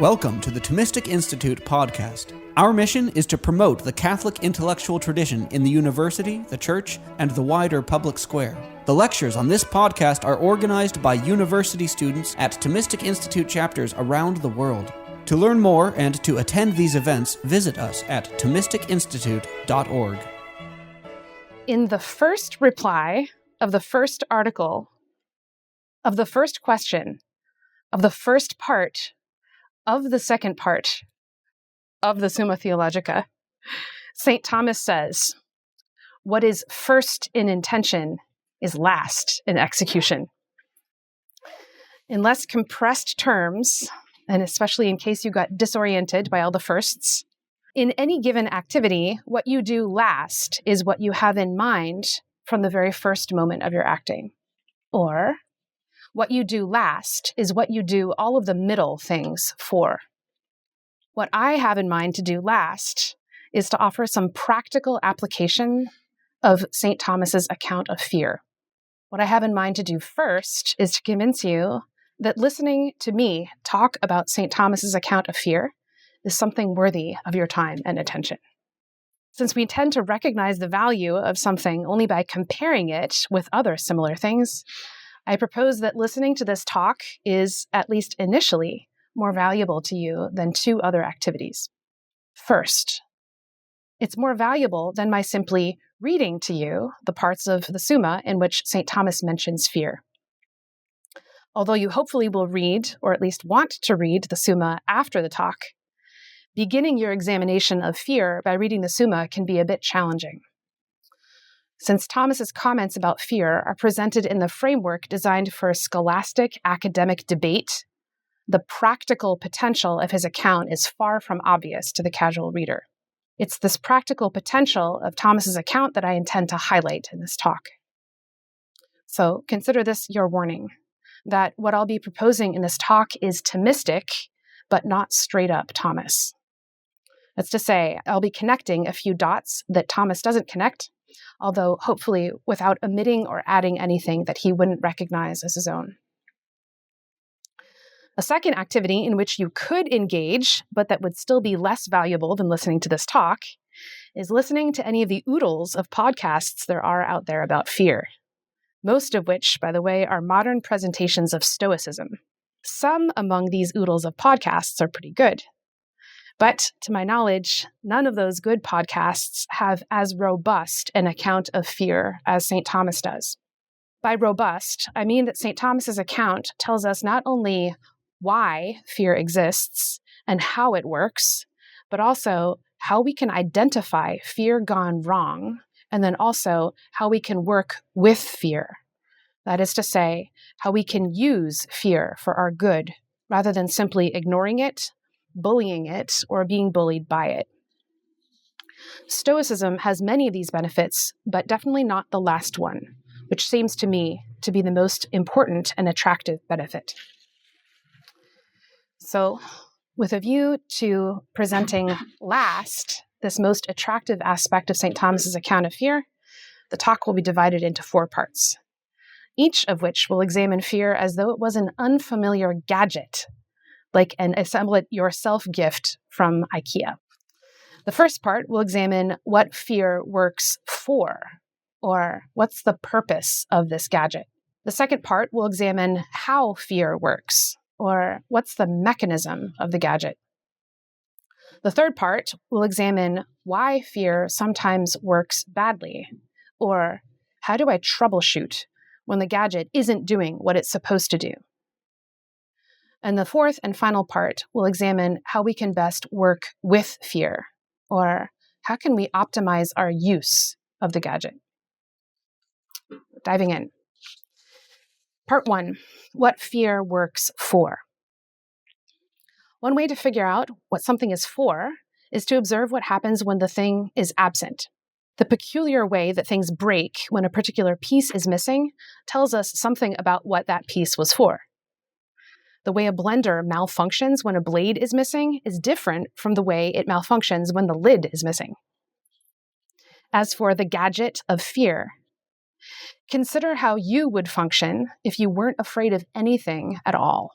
Welcome to the Thomistic Institute podcast. Our mission is to promote the Catholic intellectual tradition in the university, the church, and the wider public square. The lectures on this podcast are organized by university students at Thomistic Institute chapters around the world. To learn more and to attend these events, visit us at thomisticinstitute.org. In the first reply of the first article, of the first question, of the first part, of the second part of the Summa Theologica, St. Thomas says, "What is first in intention is last in execution." In less compressed terms, and especially in case you got disoriented by all the firsts, in any given activity, what you do last is what you have in mind from the very first moment of your acting. Or, what you do last is what you do all of the middle things for. What I have in mind to do last is to offer some practical application of St. Thomas's account of fear. What I have in mind to do first is to convince you that listening to me talk about St. Thomas's account of fear is something worthy of your time and attention. Since we tend to recognize the value of something only by comparing it with other similar things, I propose that listening to this talk is, at least initially, more valuable to you than two other activities. First, it's more valuable than my simply reading to you the parts of the Summa in which St. Thomas mentions fear. Although you hopefully will read, or at least want to read, the Summa after the talk, beginning your examination of fear by reading the Summa can be a bit challenging. Since Thomas's comments about fear are presented in the framework designed for scholastic academic debate, the practical potential of his account is far from obvious to the casual reader. It's this practical potential of Thomas's account that I intend to highlight in this talk. So consider this your warning, that what I'll be proposing in this talk is Thomistic, but not straight up Thomas. That's to say, I'll be connecting a few dots that Thomas doesn't connect, although hopefully without omitting or adding anything that he wouldn't recognize as his own. A second activity in which you could engage, but that would still be less valuable than listening to this talk, is listening to any of the oodles of podcasts there are out there about fear, most of which, by the way, are modern presentations of Stoicism. Some among these oodles of podcasts are pretty good. But to my knowledge, none of those good podcasts have as robust an account of fear as St. Thomas does. By robust, I mean that St. Thomas's account tells us not only why fear exists and how it works, but also how we can identify fear gone wrong, and then also how we can work with fear. That is to say, how we can use fear for our good, rather than simply ignoring it, bullying it, or being bullied by it. Stoicism has many of these benefits, but definitely not the last one, which seems to me to be the most important and attractive benefit. So, with a view to presenting last this most attractive aspect of St. Thomas's account of fear, the talk will be divided into 4 parts, each of which will examine fear as though it was an unfamiliar gadget, like an assemble-it-yourself gift from IKEA. The first part will examine what fear works for, or what's the purpose of this gadget. The second part will examine how fear works, or what's the mechanism of the gadget. The third part will examine why fear sometimes works badly, or how do I troubleshoot when the gadget isn't doing what it's supposed to do. And the fourth and final part will examine how we can best work with fear, or how can we optimize our use of the gadget. Diving in. Part 1, what fear works for. One way to figure out what something is for is to observe what happens when the thing is absent. The peculiar way that things break when a particular piece is missing tells us something about what that piece was for. The way a blender malfunctions when a blade is missing is different from the way it malfunctions when the lid is missing. As for the gadget of fear, consider how you would function if you weren't afraid of anything at all.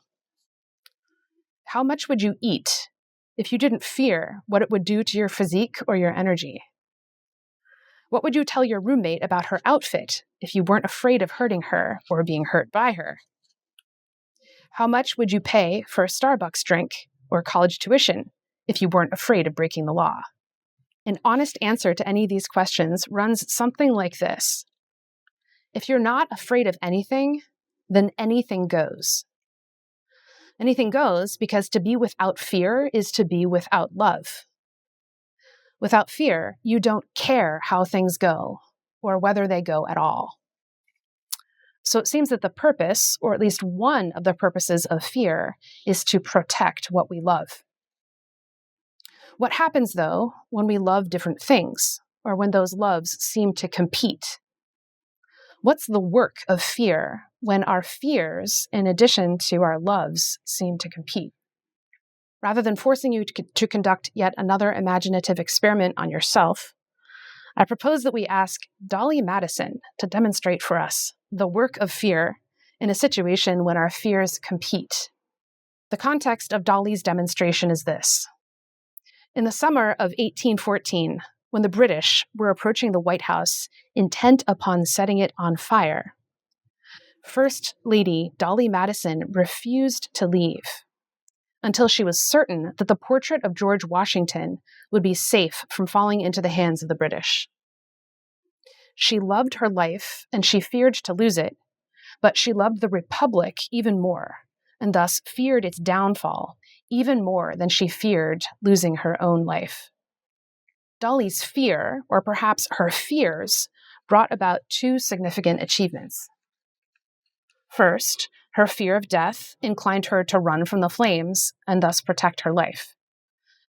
How much would you eat if you didn't fear what it would do to your physique or your energy? What would you tell your roommate about her outfit if you weren't afraid of hurting her or being hurt by her? How much would you pay for a Starbucks drink or college tuition if you weren't afraid of breaking the law? An honest answer to any of these questions runs something like this. If you're not afraid of anything, then anything goes. Anything goes because to be without fear is to be without love. Without fear, you don't care how things go or whether they go at all. So it seems that the purpose, or at least one of the purposes of fear, is to protect what we love. What happens, though, when we love different things, or when those loves seem to compete? What's the work of fear when our fears, in addition to our loves, seem to compete? Rather than forcing you to conduct yet another imaginative experiment on yourself, I propose that we ask Dolly Madison to demonstrate for us the work of fear in a situation when our fears compete. The context of Dolly's demonstration is this. In the summer of 1814, when the British were approaching the White House intent upon setting it on fire, First Lady Dolly Madison refused to leave until she was certain that the portrait of George Washington would be safe from falling into the hands of the British. She loved her life and she feared to lose it, but she loved the Republic even more, and thus feared its downfall even more than she feared losing her own life. Dolly's fear, or perhaps her fears, brought about two significant achievements. First, her fear of death inclined her to run from the flames and thus protect her life.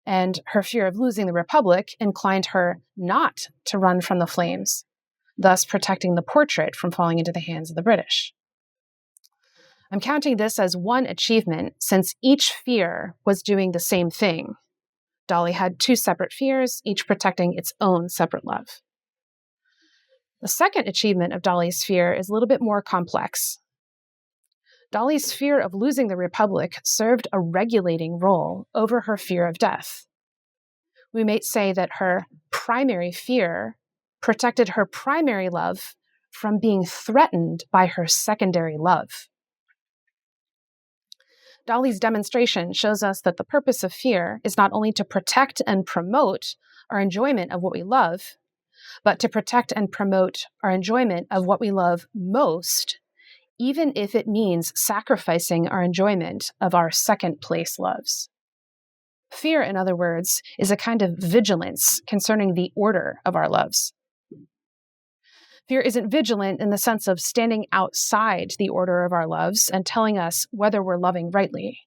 And her fear of losing the Republic inclined her not to run from the flames, thus protecting the portrait from falling into the hands of the British. I'm counting this as one achievement since each fear was doing the same thing. Dolly had two separate fears, each protecting its own separate love. The second achievement of Dolly's fear is a little bit more complex. Dolly's fear of losing the Republic served a regulating role over her fear of death. We might say that her primary fear protected her primary love from being threatened by her secondary love. Dolly's demonstration shows us that the purpose of fear is not only to protect and promote our enjoyment of what we love, but to protect and promote our enjoyment of what we love most, even if it means sacrificing our enjoyment of our second-place loves. Fear, in other words, is a kind of vigilance concerning the order of our loves. Fear isn't vigilant in the sense of standing outside the order of our loves and telling us whether we're loving rightly.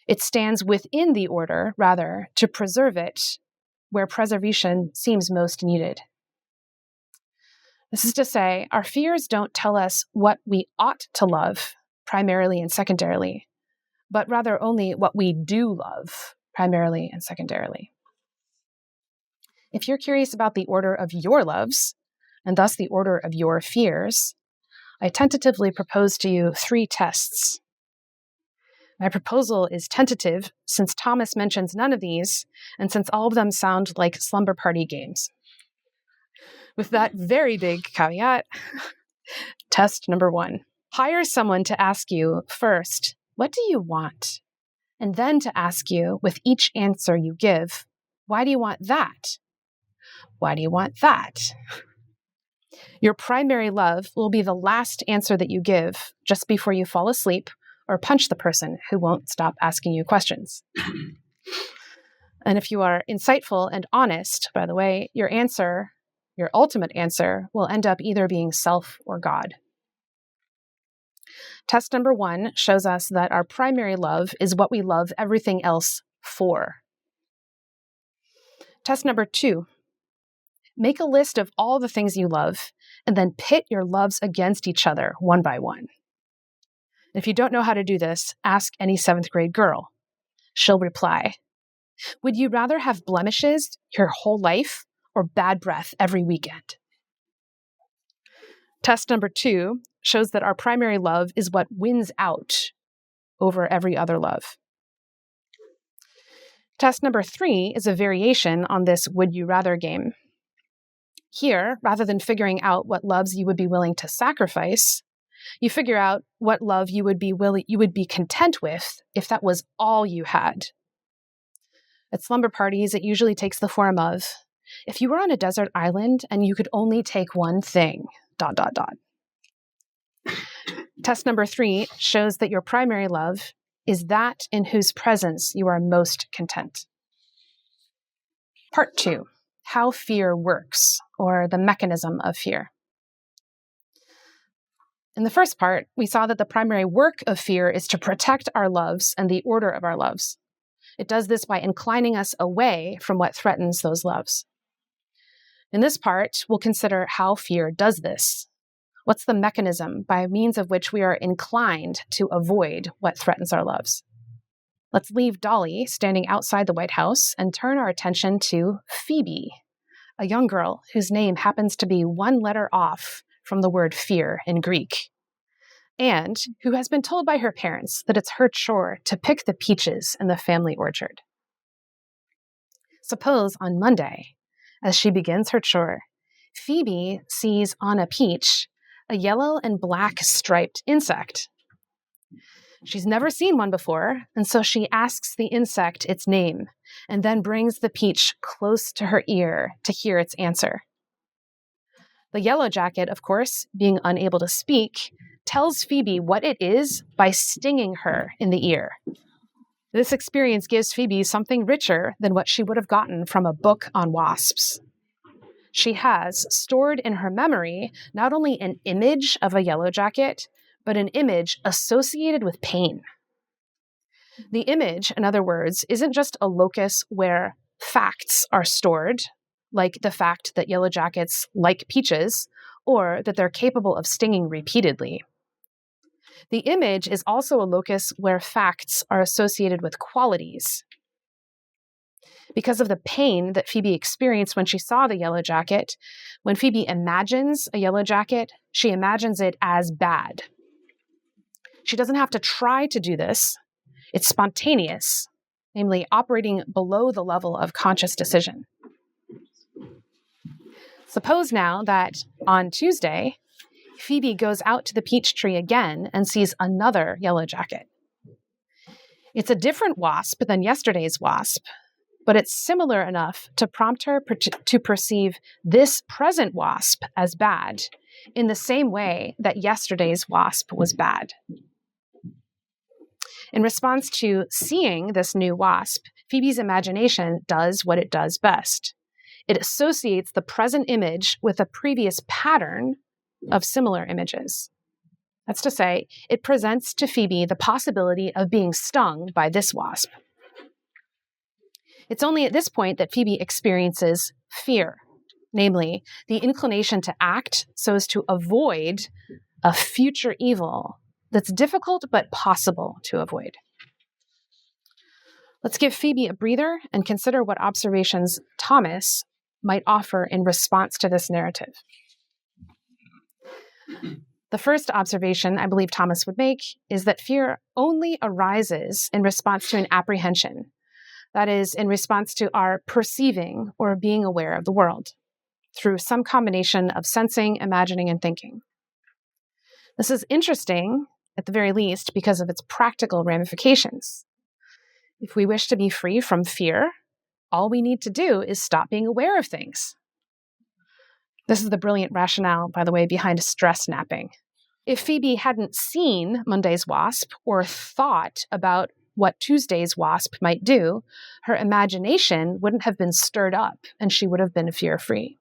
It stands within the order, rather, to preserve it where preservation seems most needed. This is to say, our fears don't tell us what we ought to love, primarily and secondarily, but rather only what we do love, primarily and secondarily. If you're curious about the order of your loves, and thus the order of your fears, I tentatively propose to you 3 tests. My proposal is tentative since Thomas mentions none of these, and since all of them sound like slumber party games. With that very big caveat, test number 1. Hire someone to ask you first, what do you want? And then to ask you, with each answer you give, why do you want that? Why do you want that? Your primary love will be the last answer that you give just before you fall asleep or punch the person who won't stop asking you questions. And if you are insightful and honest, by the way, your ultimate answer, will end up either being self or God. Test number 1 shows us that our primary love is what we love everything else for. Test number 2. Make a list of all the things you love, and then pit your loves against each other one by one. If you don't know how to do this, ask any 7th grade girl. She'll reply, would you rather have blemishes your whole life or bad breath every weekend? Test number 2 shows that our primary love is what wins out over every other love. Test number 3 is a variation on this would you rather game. Here, rather than figuring out what loves you would be willing to sacrifice, you figure out what love you would be content with if that was all you had. At slumber parties, it usually takes the form of, if you were on a desert island and you could only take one thing, ... Test number 3 shows that your primary love is that in whose presence you are most content. Part 2, how fear works, or the mechanism of fear. In the first part, we saw that the primary work of fear is to protect our loves and the order of our loves. It does this by inclining us away from what threatens those loves. In this part, we'll consider how fear does this. What's the mechanism by means of which we are inclined to avoid what threatens our loves? Let's leave Dolly standing outside the White House and turn our attention to Phoebe, a young girl whose name happens to be one letter off from the word fear in Greek, and who has been told by her parents that it's her chore to pick the peaches in the family orchard. Suppose on Monday, as she begins her chore, Phoebe sees on a peach a yellow and black striped insect. She's never seen one before, and so she asks the insect its name, and then brings the peach close to her ear to hear its answer. The yellow jacket, of course, being unable to speak, tells Phoebe what it is by stinging her in the ear. This experience gives Phoebe something richer than what she would have gotten from a book on wasps. She has stored in her memory not only an image of a yellow jacket, but an image associated with pain. The image, in other words, isn't just a locus where facts are stored, like the fact that yellow jackets like peaches, or that they're capable of stinging repeatedly. The image is also a locus where facts are associated with qualities. Because of the pain that Phoebe experienced when she saw the yellow jacket, when Phoebe imagines a yellow jacket, she imagines it as bad. She doesn't have to try to do this. It's spontaneous, namely operating below the level of conscious decision. Suppose now that on Tuesday, Phoebe goes out to the peach tree again and sees another yellow jacket. It's a different wasp than yesterday's wasp, but it's similar enough to prompt her to perceive this present wasp as bad in the same way that yesterday's wasp was bad. In response to seeing this new wasp, Phoebe's imagination does what it does best. It associates the present image with a previous pattern of similar images. That's to say, it presents to Phoebe the possibility of being stung by this wasp. It's only at this point that Phoebe experiences fear, namely the inclination to act so as to avoid a future evil that's difficult but possible to avoid. Let's give Phoebe a breather and consider what observations Thomas might offer in response to this narrative. The first observation I believe Thomas would make is that fear only arises in response to an apprehension, that is, in response to our perceiving or being aware of the world, through some combination of sensing, imagining, and thinking. This is interesting, at the very least, because of its practical ramifications. If we wish to be free from fear, all we need to do is stop being aware of things. This is the brilliant rationale, by the way, behind stress napping. If Phoebe hadn't seen Monday's wasp or thought about what Tuesday's wasp might do, her imagination wouldn't have been stirred up and she would have been fear-free.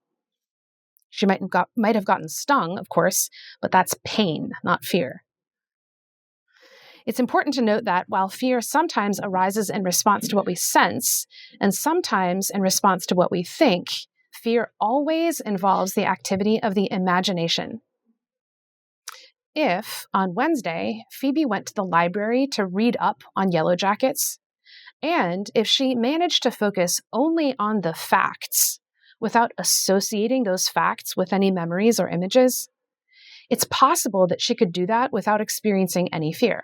She might have gotten stung, of course, but that's pain, not fear. It's important to note that while fear sometimes arises in response to what we sense and sometimes in response to what we think, fear always involves the activity of the imagination. If, on Wednesday, Phoebe went to the library to read up on yellow jackets, and if she managed to focus only on the facts without associating those facts with any memories or images, it's possible that she could do that without experiencing any fear.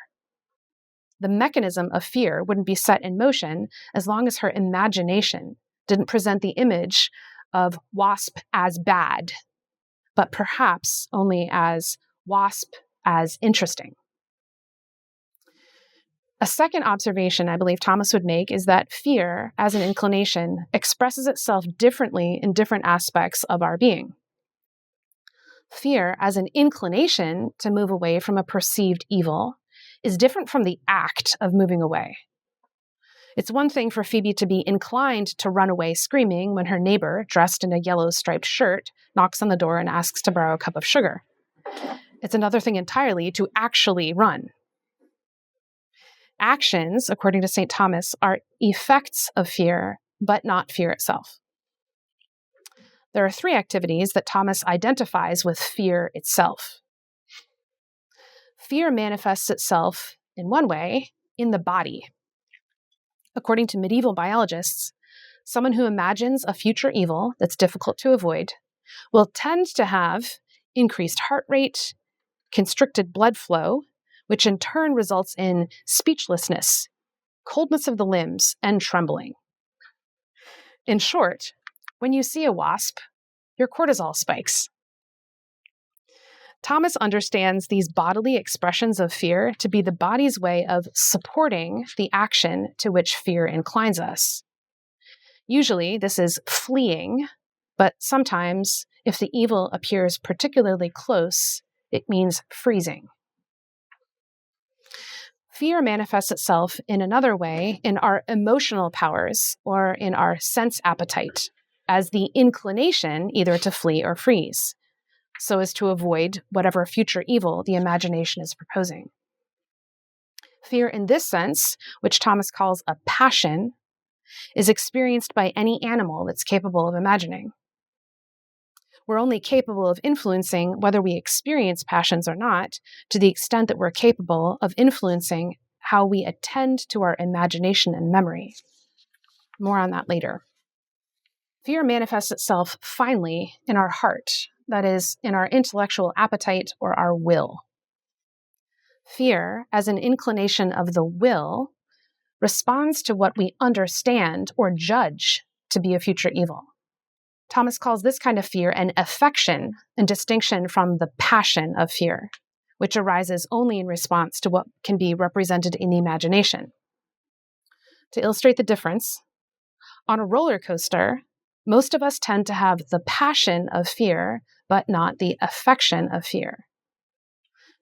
The mechanism of fear wouldn't be set in motion as long as her imagination didn't present the image of wasp as bad, but perhaps only as wasp as interesting. A second observation I believe Thomas would make is that fear, as an inclination, expresses itself differently in different aspects of our being. Fear, as an inclination to move away from a perceived evil, is different from the act of moving away. It's one thing for Phoebe to be inclined to run away screaming when her neighbor, dressed in a yellow striped shirt, knocks on the door and asks to borrow a cup of sugar. It's another thing entirely to actually run. Actions, according to St. Thomas, are effects of fear, but not fear itself. There are three activities that Thomas identifies with fear itself. Fear manifests itself, in one way, in the body. According to medieval biologists, someone who imagines a future evil that's difficult to avoid will tend to have increased heart rate, constricted blood flow, which in turn results in speechlessness, coldness of the limbs, and trembling. In short, when you see a wasp, your cortisol spikes. Thomas understands these bodily expressions of fear to be the body's way of supporting the action to which fear inclines us. Usually, this is fleeing, but sometimes, if the evil appears particularly close, it means freezing. Fear manifests itself in another way in our emotional powers or in our sense appetite, as the inclination either to flee or freeze, so as to avoid whatever future evil the imagination is proposing. Fear in this sense, which Thomas calls a passion, is experienced by any animal that's capable of imagining. We're only capable of influencing whether we experience passions or not to the extent that we're capable of influencing how we attend to our imagination and memory. More on that later. Fear manifests itself finally in our heart, that is, in our intellectual appetite or our will. Fear, as an inclination of the will, responds to what we understand or judge to be a future evil. Thomas calls this kind of fear an affection in distinction from the passion of fear, which arises only in response to what can be represented in the imagination. To illustrate the difference, on a roller coaster, most of us tend to have the passion of fear, but not the affection of fear.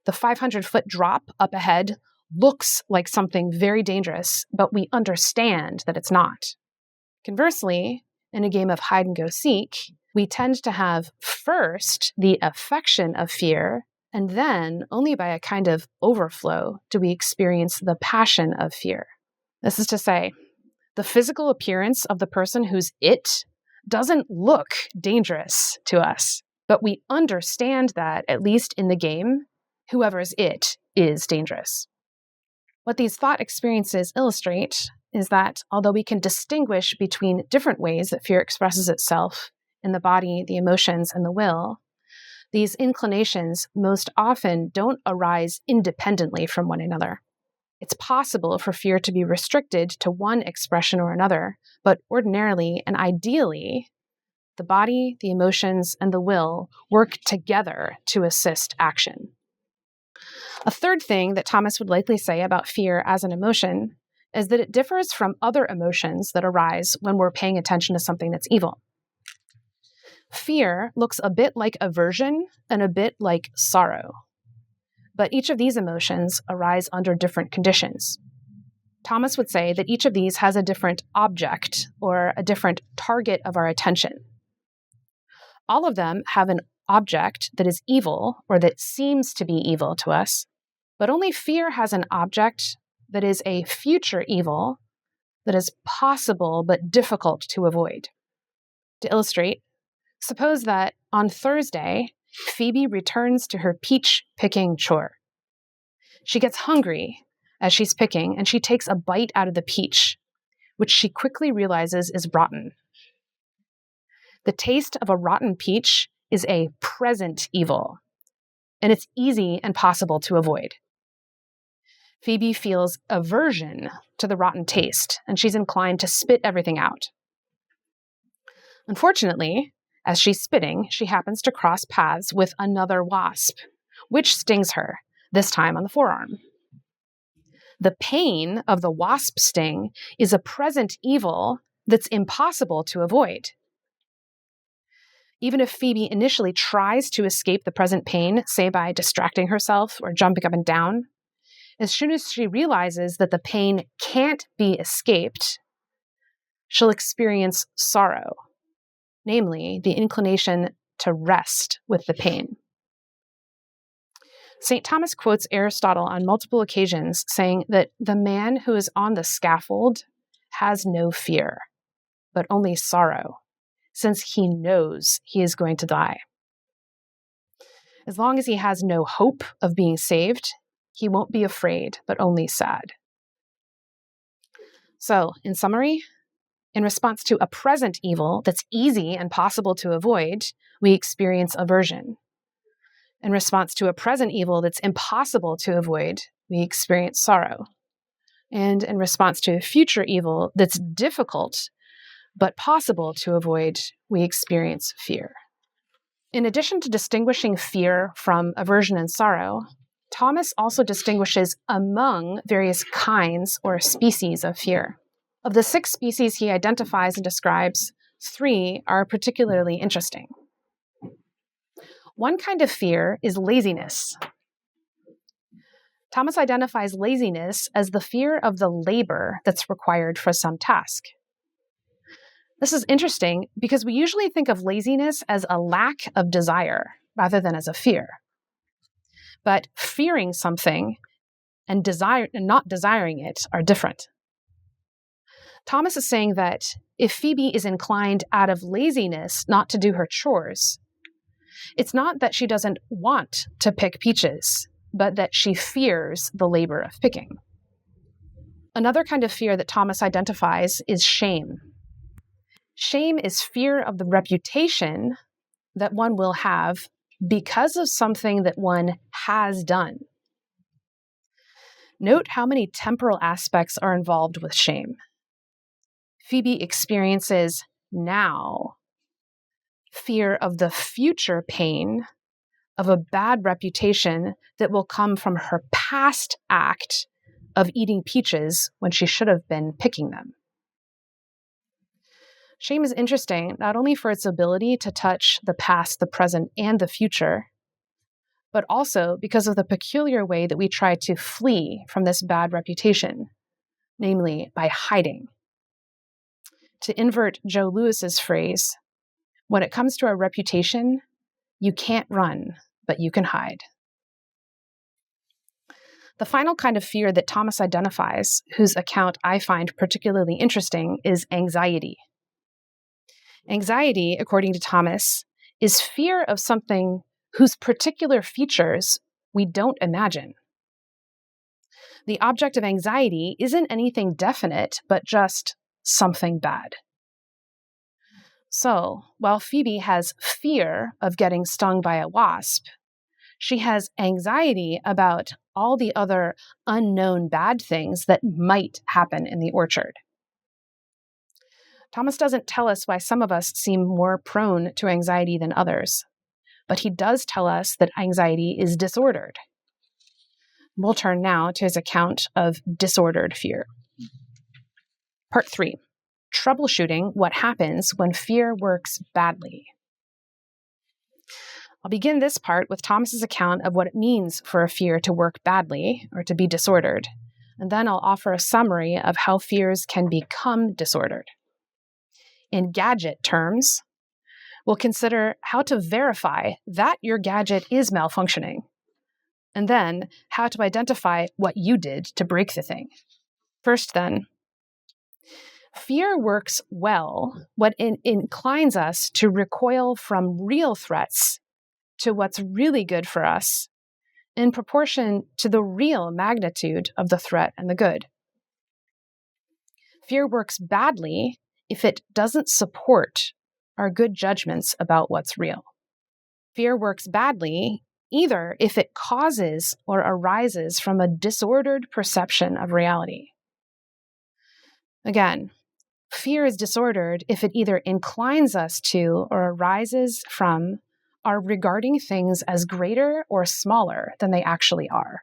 The 500-foot drop up ahead looks like something very dangerous, but we understand that it's not. Conversely, in a game of hide and go seek, we tend to have first the affection of fear, and then only by a kind of overflow do we experience the passion of fear. This is to say, the physical appearance of the person who's it doesn't look dangerous to us, but we understand that, at least in the game, whoever's it is dangerous. What these thought experiences illustrate is that although we can distinguish between different ways that fear expresses itself in the body, the emotions, and the will, these inclinations most often don't arise independently from one another. It's possible for fear to be restricted to one expression or another, but ordinarily and ideally, the body, the emotions, and the will work together to assist action. A third thing that Thomas would likely say about fear as an emotion is that it differs from other emotions that arise when we're paying attention to something that's evil. Fear looks a bit like aversion and a bit like sorrow, but each of these emotions arise under different conditions. Thomas would say that each of these has a different object or a different target of our attention. All of them have an object that is evil or that seems to be evil to us, but only fear has an object that is a future evil that is possible but difficult to avoid. To illustrate, suppose that on Thursday, Phoebe returns to her peach-picking chore. She gets hungry as she's picking, and she takes a bite out of the peach, which she quickly realizes is rotten. The taste of a rotten peach is a present evil, and it's easy and possible to avoid. Phoebe feels aversion to the rotten taste, and she's inclined to spit everything out. Unfortunately, as she's spitting, she happens to cross paths with another wasp, which stings her, this time on the forearm. The pain of the wasp sting is a present evil that's impossible to avoid. Even if Phoebe initially tries to escape the present pain, say by distracting herself or jumping up and down, as soon as she realizes that the pain can't be escaped, she'll experience sorrow, namely the inclination to rest with the pain. St. Thomas quotes Aristotle on multiple occasions saying that the man who is on the scaffold has no fear, but only sorrow, since he knows he is going to die. As long as he has no hope of being saved, he won't be afraid, but only sad. So, in summary, in response to a present evil that's easy and possible to avoid, we experience aversion. In response to a present evil that's impossible to avoid, we experience sorrow. And in response to a future evil that's difficult but possible to avoid, we experience fear. In addition to distinguishing fear from aversion and sorrow, Thomas also distinguishes among various kinds or species of fear. Of the 6 species he identifies and describes, 3 are particularly interesting. One kind of fear is laziness. Thomas identifies laziness as the fear of the labor that's required for some task. This is interesting because we usually think of laziness as a lack of desire rather than as a fear. But fearing something and not desiring it are different. Thomas is saying that if Phoebe is inclined out of laziness not to do her chores, it's not that she doesn't want to pick peaches, but that she fears the labor of picking. Another kind of fear that Thomas identifies is shame. Shame is fear of the reputation that one will have because of something that one has done. Note how many temporal aspects are involved with shame. Phoebe experiences now fear of the future pain of a bad reputation that will come from her past act of eating peaches when she should have been picking them. Shame is interesting not only for its ability to touch the past, the present, and the future, but also because of the peculiar way that we try to flee from this bad reputation, namely by hiding. To invert Joe Lewis's phrase, when it comes to our reputation, you can't run, but you can hide. The final kind of fear that Thomas identifies, whose account I find particularly interesting, is anxiety. Anxiety, according to Thomas, is fear of something whose particular features we don't imagine. The object of anxiety isn't anything definite, but just something bad. So, while Phoebe has fear of getting stung by a wasp, she has anxiety about all the other unknown bad things that might happen in the orchard. Thomas doesn't tell us why some of us seem more prone to anxiety than others, but he does tell us that anxiety is disordered. We'll turn now to his account of disordered fear. Part 3. Troubleshooting what happens when fear works badly. I'll begin this part with Thomas's account of what it means for a fear to work badly or to be disordered, and then I'll offer a summary of how fears can become disordered. In gadget terms, we'll consider how to verify that your gadget is malfunctioning, and then how to identify what you did to break the thing. First, then, fear works well when it inclines us to recoil from real threats to what's really good for us in proportion to the real magnitude of the threat and the good. Fear works badly if it doesn't support our good judgments about what's real. Fear works badly either if it causes or arises from a disordered perception of reality. Again, fear is disordered if it either inclines us to or arises from our regarding things as greater or smaller than they actually are.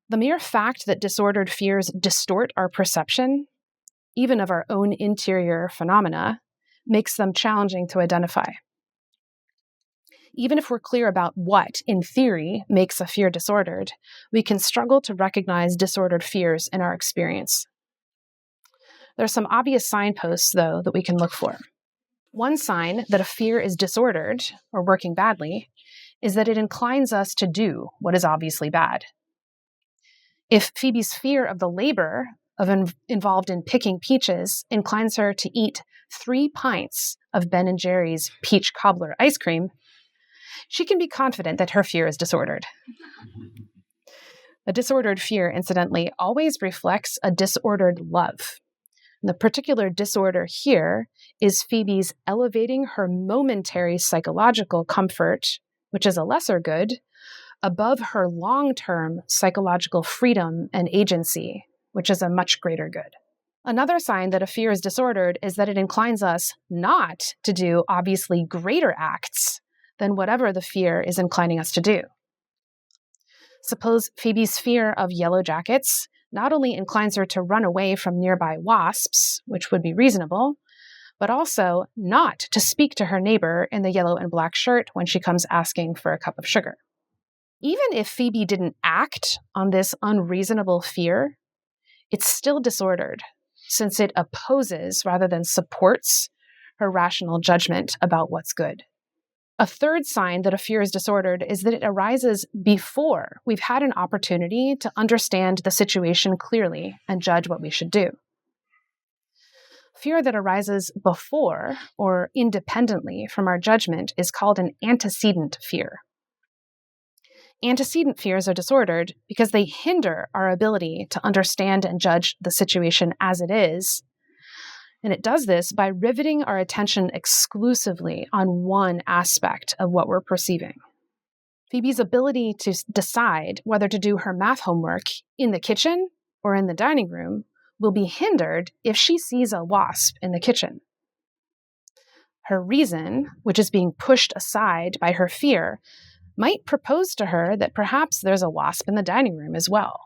The mere fact that disordered fears distort our perception, even of our own interior phenomena, makes them challenging to identify. Even if we're clear about what, in theory, makes a fear disordered, we can struggle to recognize disordered fears in our experience. There are some obvious signposts, though, that we can look for. One sign that a fear is disordered or working badly is that it inclines us to do what is obviously bad. If Phoebe's fear of the labor involved in picking peaches inclines her to eat 3 pints of Ben & Jerry's peach cobbler ice cream, she can be confident that her fear is disordered. A disordered fear, incidentally, always reflects a disordered love. And the particular disorder here is Phoebe's elevating her momentary psychological comfort, which is a lesser good, above her long-term psychological freedom and agency, which is a much greater good. Another sign that a fear is disordered is that it inclines us not to do obviously greater acts than whatever the fear is inclining us to do. Suppose Phoebe's fear of yellow jackets not only inclines her to run away from nearby wasps, which would be reasonable, but also not to speak to her neighbor in the yellow and black shirt when she comes asking for a cup of sugar. Even if Phoebe didn't act on this unreasonable fear, it's still disordered, since it opposes rather than supports her rational judgment about what's good. A third sign that a fear is disordered is that it arises before we've had an opportunity to understand the situation clearly and judge what we should do. Fear that arises before or independently from our judgment is called an antecedent fear. Antecedent fears are disordered because they hinder our ability to understand and judge the situation as it is. And it does this by riveting our attention exclusively on one aspect of what we're perceiving. Phoebe's ability to decide whether to do her math homework in the kitchen or in the dining room will be hindered if she sees a wasp in the kitchen. Her reason, which is being pushed aside by her fear, might propose to her that perhaps there's a wasp in the dining room as well.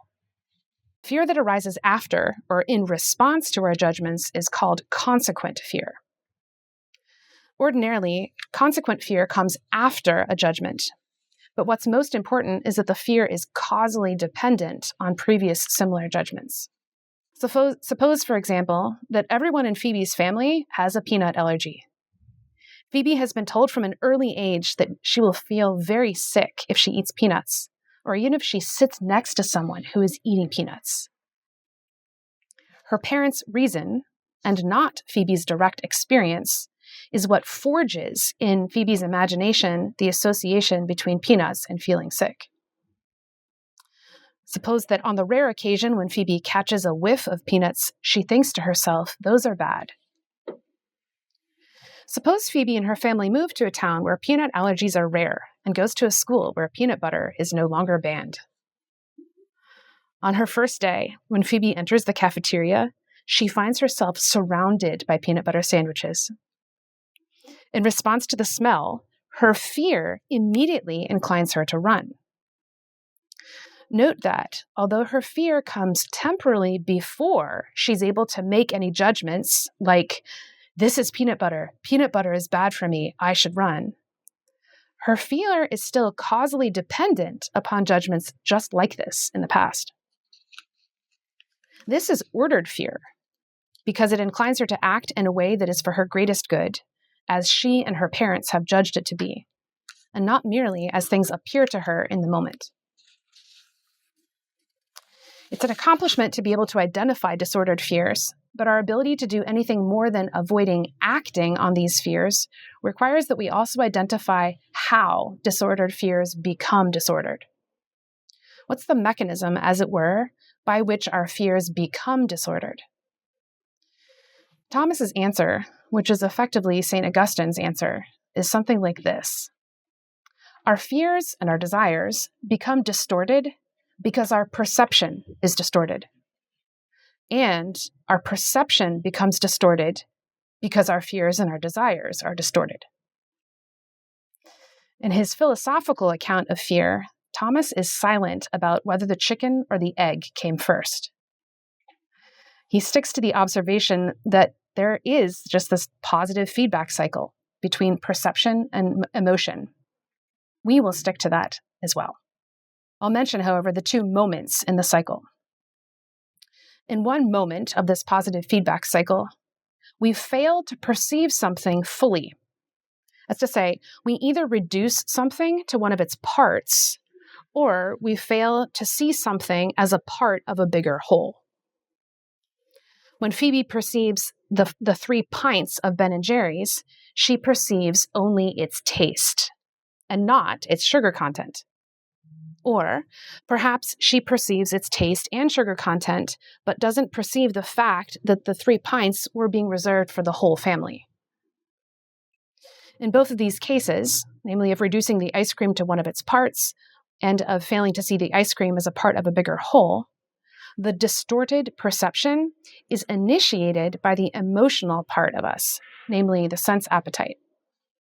Fear that arises after or in response to our judgments is called consequent fear. Ordinarily, consequent fear comes after a judgment, but what's most important is that the fear is causally dependent on previous similar judgments. Suppose, for example, that everyone in Phoebe's family has a peanut allergy. Phoebe has been told from an early age that she will feel very sick if she eats peanuts, or even if she sits next to someone who is eating peanuts. Her parents' reason, and not Phoebe's direct experience, is what forges in Phoebe's imagination the association between peanuts and feeling sick. Suppose that on the rare occasion when Phoebe catches a whiff of peanuts, she thinks to herself, "Those are bad." Suppose Phoebe and her family move to a town where peanut allergies are rare and goes to a school where peanut butter is no longer banned. On her first day, when Phoebe enters the cafeteria, she finds herself surrounded by peanut butter sandwiches. In response to the smell, her fear immediately inclines her to run. Note that, although her fear comes temporarily before she's able to make any judgments, like, "This is peanut butter is bad for me, I should run," her fear is still causally dependent upon judgments just like this in the past. This is ordered fear, because it inclines her to act in a way that is for her greatest good, as she and her parents have judged it to be, and not merely as things appear to her in the moment. It's an accomplishment to be able to identify disordered fears, but our ability to do anything more than avoiding acting on these fears requires that we also identify how disordered fears become disordered. What's the mechanism, as it were, by which our fears become disordered? Thomas's answer, which is effectively St. Augustine's answer, is something like this. Our fears and our desires become distorted because our perception is distorted. And our perception becomes distorted because our fears and our desires are distorted. In his philosophical account of fear, Thomas is silent about whether the chicken or the egg came first. He sticks to the observation that there is just this positive feedback cycle between perception and emotion. We will stick to that as well. I'll mention, however, the two moments in the cycle. In one moment of this positive feedback cycle, we fail to perceive something fully. That's to say, we either reduce something to one of its parts, or we fail to see something as a part of a bigger whole. When Phoebe perceives the 3 pints of Ben & Jerry's, she perceives only its taste and not its sugar content. Or perhaps she perceives its taste and sugar content, but doesn't perceive the fact that the 3 pints were being reserved for the whole family. In both of these cases, namely of reducing the ice cream to one of its parts and of failing to see the ice cream as a part of a bigger whole, the distorted perception is initiated by the emotional part of us, namely the sense appetite.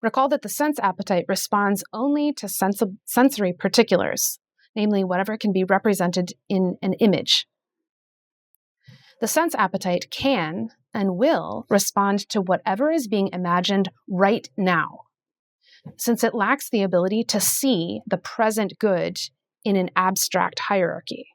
Recall that the sense appetite responds only to sensory particulars, namely whatever can be represented in an image. The sense appetite can and will respond to whatever is being imagined right now, since it lacks the ability to see the present good in an abstract hierarchy.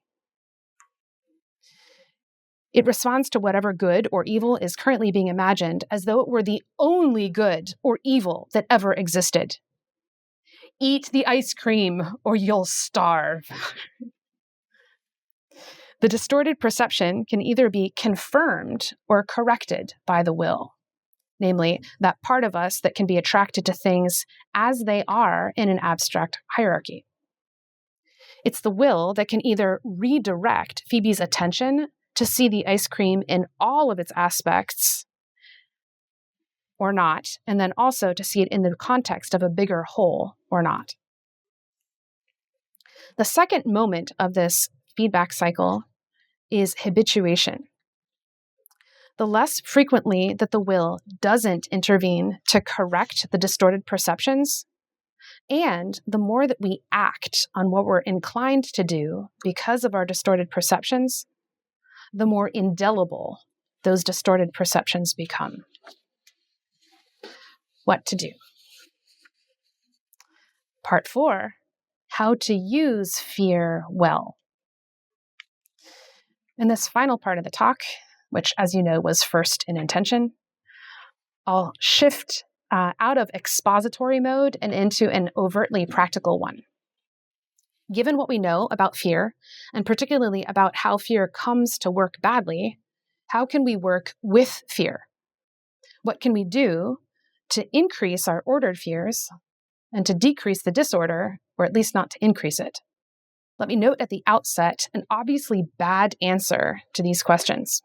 It responds to whatever good or evil is currently being imagined as though it were the only good or evil that ever existed. Eat the ice cream or you'll starve. The distorted perception can either be confirmed or corrected by the will, namely that part of us that can be attracted to things as they are in an abstract hierarchy. It's the will that can either redirect Phoebe's attention to see the ice cream in all of its aspects or not, and then also to see it in the context of a bigger whole or not. The second moment of this feedback cycle is habituation. The less frequently that the will doesn't intervene to correct the distorted perceptions, and the more that we act on what we're inclined to do because of our distorted perceptions, the more indelible those distorted perceptions become. What to do? Part 4, how to use fear well. In this final part of the talk, which, as you know, was first in intention, I'll shift out of expository mode and into an overtly practical one. Given what we know about fear, and particularly about how fear comes to work badly, how can we work with fear? What can we do to increase our ordered fears and to decrease the disorder, or at least not to increase it? Let me note at the outset an obviously bad answer to these questions.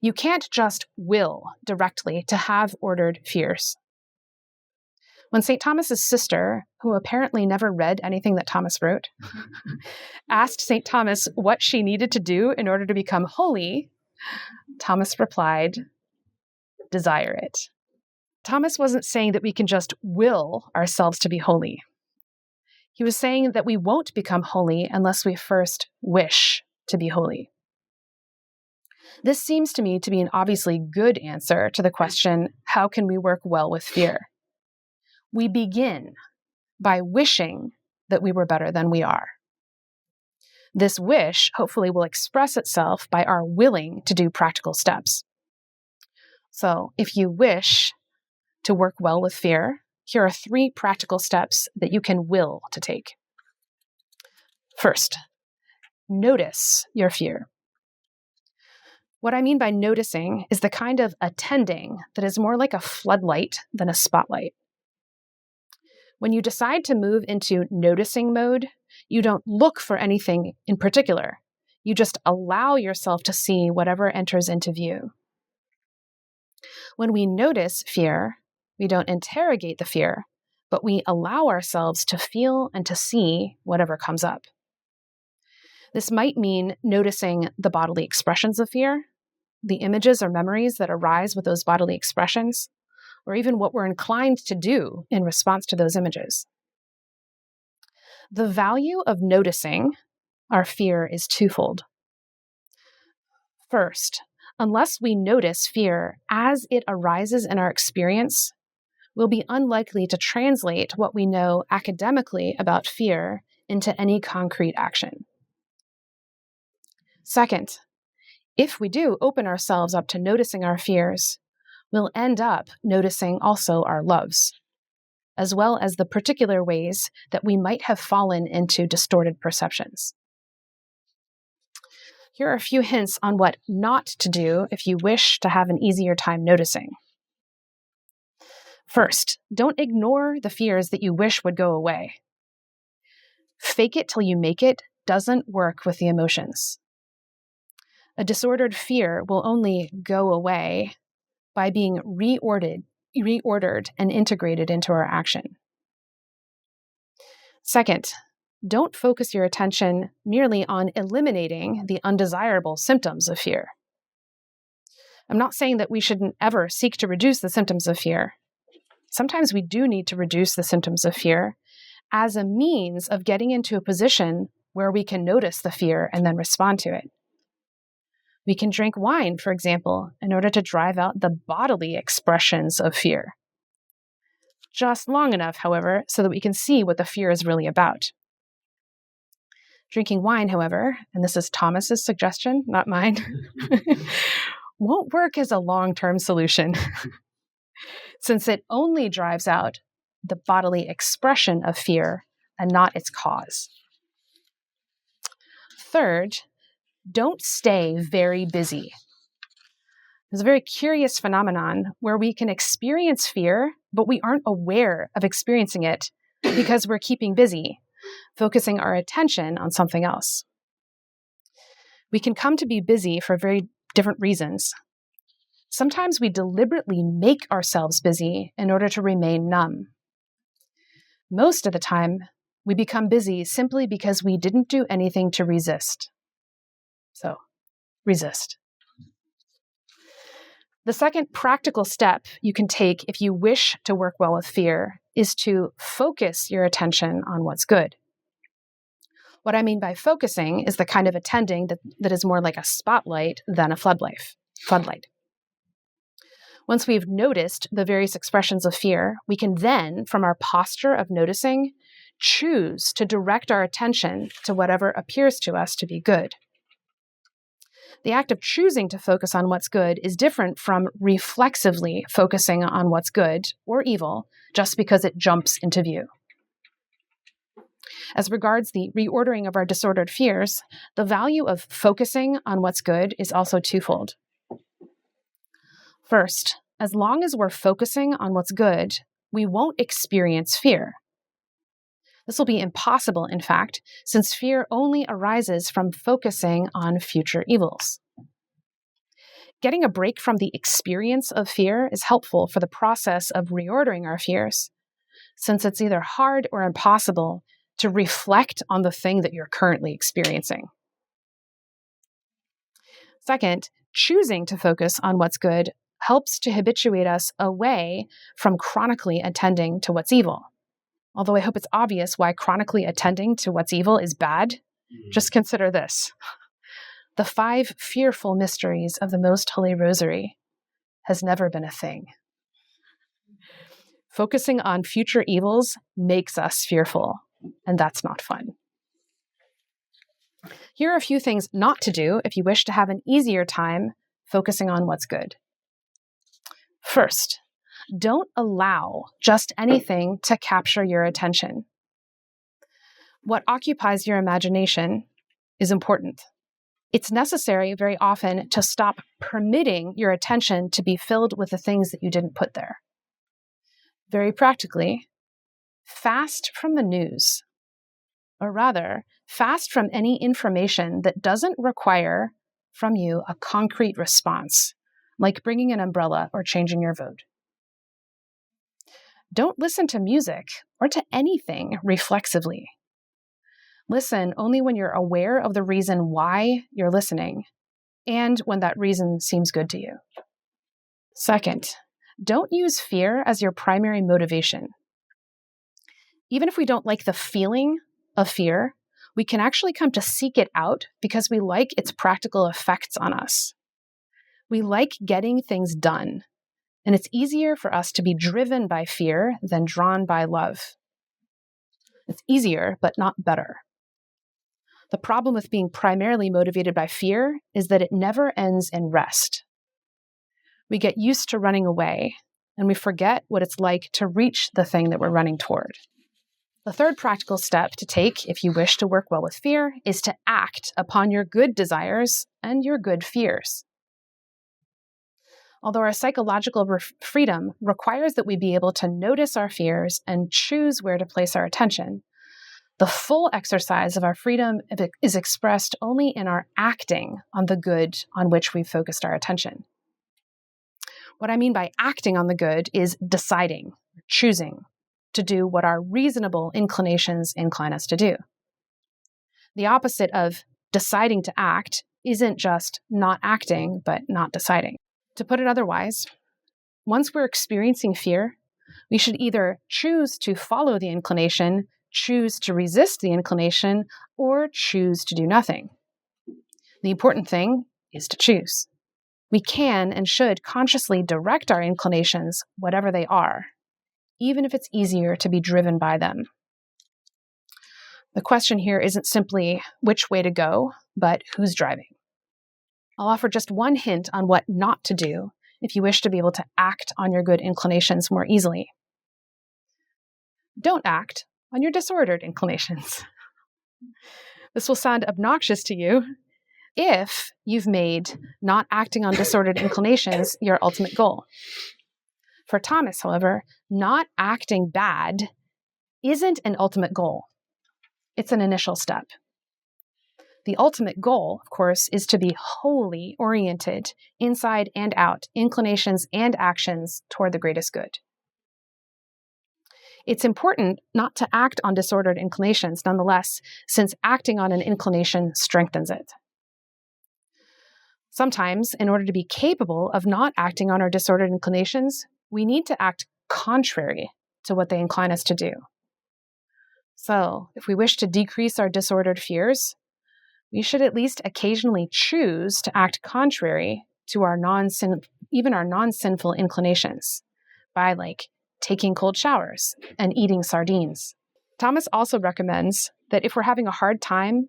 You can't just will directly to have ordered fears. When St. Thomas's sister, who apparently never read anything that Thomas wrote, asked St. Thomas what she needed to do in order to become holy, Thomas replied, "Desire it." Thomas wasn't saying that we can just will ourselves to be holy. He was saying that we won't become holy unless we first wish to be holy. This seems to me to be an obviously good answer to the question, how can we work well with fear? We begin by wishing that we were better than we are. This wish hopefully will express itself by our willing to do practical steps. So if you wish to work well with fear, here are 3 practical steps that you can will to take. First, notice your fear. What I mean by noticing is the kind of attending that is more like a floodlight than a spotlight. When you decide to move into noticing mode, you don't look for anything in particular. You just allow yourself to see whatever enters into view. When we notice fear, we don't interrogate the fear, but we allow ourselves to feel and to see whatever comes up. This might mean noticing the bodily expressions of fear, the images or memories that arise with those bodily expressions, or even what we're inclined to do in response to those images. The value of noticing our fear is twofold. First, unless we notice fear as it arises in our experience, we'll be unlikely to translate what we know academically about fear into any concrete action. Second, if we do open ourselves up to noticing our fears, we'll end up noticing also our loves, as well as the particular ways that we might have fallen into distorted perceptions. Here are a few hints on what not to do if you wish to have an easier time noticing. First, don't ignore the fears that you wish would go away. Fake it till you make it doesn't work with the emotions. A disordered fear will only go away by being reordered and integrated into our action. Second, don't focus your attention merely on eliminating the undesirable symptoms of fear. I'm not saying that we shouldn't ever seek to reduce the symptoms of fear. Sometimes we do need to reduce the symptoms of fear as a means of getting into a position where we can notice the fear and then respond to it. We can drink wine, for example, in order to drive out the bodily expressions of fear. Just long enough, however, so that we can see what the fear is really about. Drinking wine, however, and this is Thomas's suggestion, not mine, won't work as a long-term solution, since it only drives out the bodily expression of fear and not its cause. Third, don't stay very busy. There's a very curious phenomenon where we can experience fear, but we aren't aware of experiencing it because we're keeping busy, focusing our attention on something else. We can come to be busy for very different reasons. Sometimes we deliberately make ourselves busy in order to remain numb. Most of the time, we become busy simply because we didn't do anything to resist. So, resist. The second practical step you can take if you wish to work well with fear is to focus your attention on what's good. What I mean by focusing is the kind of attending that is more like a spotlight than a floodlight. Once we've noticed the various expressions of fear, we can then, from our posture of noticing, choose to direct our attention to whatever appears to us to be good. The act of choosing to focus on what's good is different from reflexively focusing on what's good or evil just because it jumps into view. As regards the reordering of our disordered fears, the value of focusing on what's good is also twofold. First, as long as we're focusing on what's good, we won't experience fear. This will be impossible, in fact, since fear only arises from focusing on future evils. Getting a break from the experience of fear is helpful for the process of reordering our fears, since it's either hard or impossible to reflect on the thing that you're currently experiencing. Second, choosing to focus on what's good helps to habituate us away from chronically attending to what's evil. Although I hope it's obvious why chronically attending to what's evil is bad, just consider this. The 5 fearful mysteries of the Most Holy Rosary has never been a thing. Focusing on future evils makes us fearful, and that's not fun. Here are a few things not to do if you wish to have an easier time focusing on what's good. First, don't allow just anything to capture your attention. What occupies your imagination is important. It's necessary very often to stop permitting your attention to be filled with the things that you didn't put there. Very practically, fast from the news, or rather, fast from any information that doesn't require from you a concrete response, like bringing an umbrella or changing your vote. Don't listen to music or to anything reflexively. Listen only when you're aware of the reason why you're listening and when that reason seems good to you. Second, don't use fear as your primary motivation. Even if we don't like the feeling of fear, we can actually come to seek it out because we like its practical effects on us. We like getting things done, and it's easier for us to be driven by fear than drawn by love. It's easier, but not better. The problem with being primarily motivated by fear is that it never ends in rest. We get used to running away, and we forget what it's like to reach the thing that we're running toward. The third practical step to take if you wish to work well with fear is to act upon your good desires and your good fears. Although our psychological freedom requires that we be able to notice our fears and choose where to place our attention, the full exercise of our freedom is expressed only in our acting on the good on which we've focused our attention. What I mean by acting on the good is deciding, choosing to do what our reasonable inclinations incline us to do. The opposite of deciding to act isn't just not acting, but not deciding. To put it otherwise, once we're experiencing fear, we should either choose to follow the inclination, choose to resist the inclination, or choose to do nothing. The important thing is to choose. We can and should consciously direct our inclinations, whatever they are, even if it's easier to be driven by them. The question here isn't simply which way to go, but who's driving. I'll offer just one hint on what not to do if you wish to be able to act on your good inclinations more easily. Don't act on your disordered inclinations. This will sound obnoxious to you if you've made not acting on disordered inclinations your ultimate goal. For Thomas, however, not acting bad isn't an ultimate goal. It's an initial step. The ultimate goal, of course, is to be wholly oriented, inside and out, inclinations and actions toward the greatest good. It's important not to act on disordered inclinations, nonetheless, since acting on an inclination strengthens it. Sometimes, in order to be capable of not acting on our disordered inclinations, we need to act contrary to what they incline us to do. So, if we wish to decrease our disordered fears, we should at least occasionally choose to act contrary to our non-sinful inclinations by, taking cold showers and eating sardines. Thomas also recommends that if we're having a hard time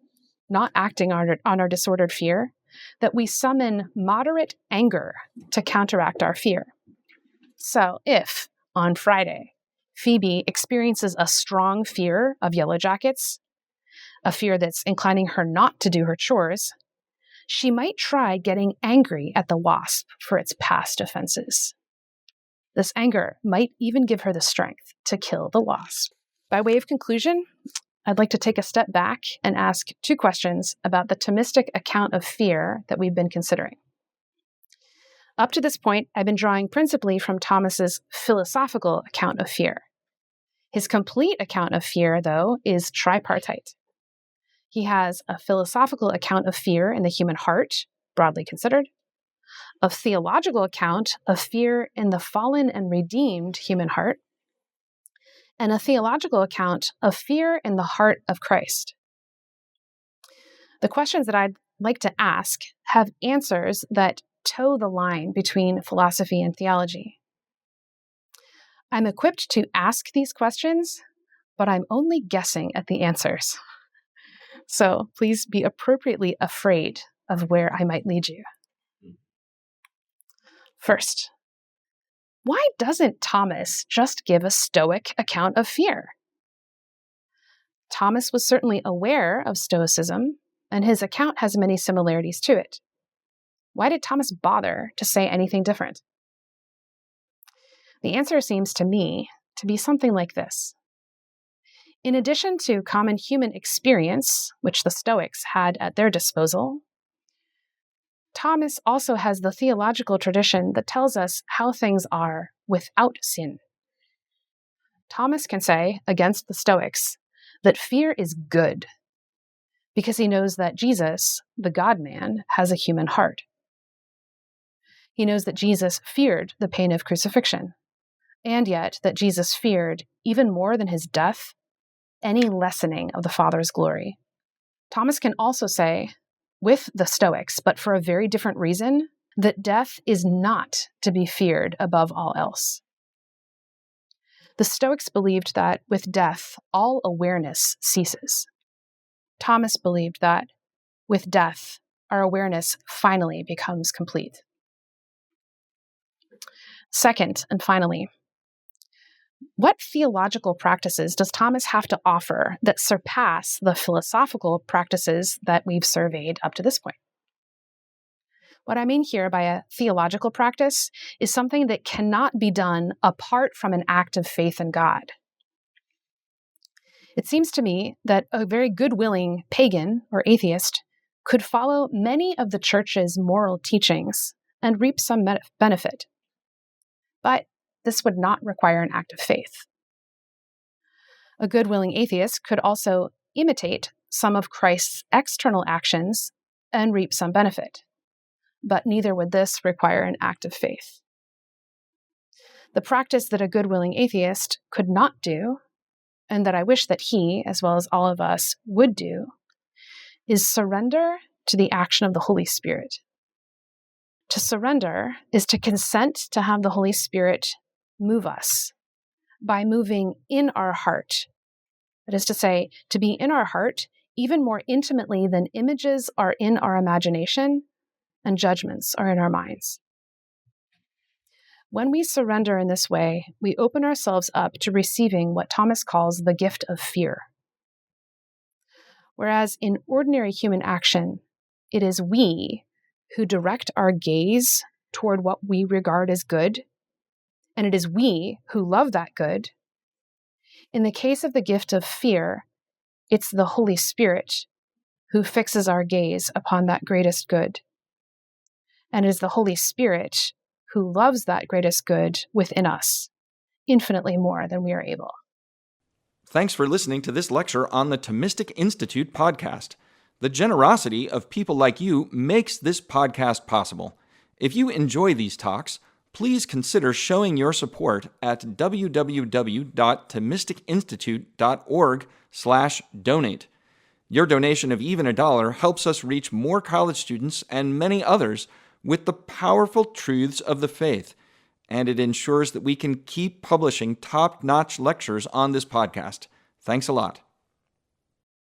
not acting on our disordered fear, that we summon moderate anger to counteract our fear. So if, on Friday, Phoebe experiences a strong fear of yellow jackets, a fear that's inclining her not to do her chores, she might try getting angry at the wasp for its past offenses. This anger might even give her the strength to kill the wasp. By way of conclusion, I'd like to take a step back and ask two questions about the Thomistic account of fear that we've been considering. Up to this point, I've been drawing principally from Thomas's philosophical account of fear. His complete account of fear, though, is tripartite. He has a philosophical account of fear in the human heart, broadly considered, a theological account of fear in the fallen and redeemed human heart, and a theological account of fear in the heart of Christ. The questions that I'd like to ask have answers that toe the line between philosophy and theology. I'm equipped to ask these questions, but I'm only guessing at the answers. So please be appropriately afraid of where I might lead you. First, why doesn't Thomas just give a Stoic account of fear? Thomas was certainly aware of Stoicism, and his account has many similarities to it. Why did Thomas bother to say anything different? The answer seems to me to be something like this. In addition to common human experience, which the Stoics had at their disposal, Thomas also has the theological tradition that tells us how things are without sin. Thomas can say, against the Stoics, that fear is good because he knows that Jesus, the God-man, has a human heart. He knows that Jesus feared the pain of crucifixion, and yet that Jesus feared, even more than his death, any lessening of the Father's glory. Thomas can also say, with the Stoics, but for a very different reason, that death is not to be feared above all else. The Stoics believed that with death, all awareness ceases. Thomas believed that with death, our awareness finally becomes complete. Second, and finally, what theological practices does Thomas have to offer that surpass the philosophical practices that we've surveyed up to this point? What I mean here by a theological practice is something that cannot be done apart from an act of faith in God. It seems to me that a very good-willing pagan or atheist could follow many of the church's moral teachings and reap some benefit. But this would not require an act of faith. A good-willing atheist could also imitate some of Christ's external actions and reap some benefit. But neither would this require an act of faith. The practice that a good-willing atheist could not do, and that I wish that he, as well as all of us, would do, is surrender to the action of the Holy Spirit. To surrender is to consent to have the Holy Spirit move us by moving in our heart. That is to say, to be in our heart even more intimately than images are in our imagination and judgments are in our minds. When we surrender in this way, we open ourselves up to receiving what Thomas calls the gift of fear. Whereas in ordinary human action, it is we who direct our gaze toward what we regard as good, and it is we who love that good. In the case of the gift of fear, it's the Holy Spirit who fixes our gaze upon that greatest good. And it is the Holy Spirit who loves that greatest good within us, infinitely more than we are able. Thanks for listening to this lecture on the Thomistic Institute podcast. The generosity of people like you makes this podcast possible. If you enjoy these talks, please consider showing your support at www.thomisticinstitute.org/donate. Your donation of even $1 helps us reach more college students and many others with the powerful truths of the faith, and it ensures that we can keep publishing top-notch lectures on this podcast. Thanks a lot.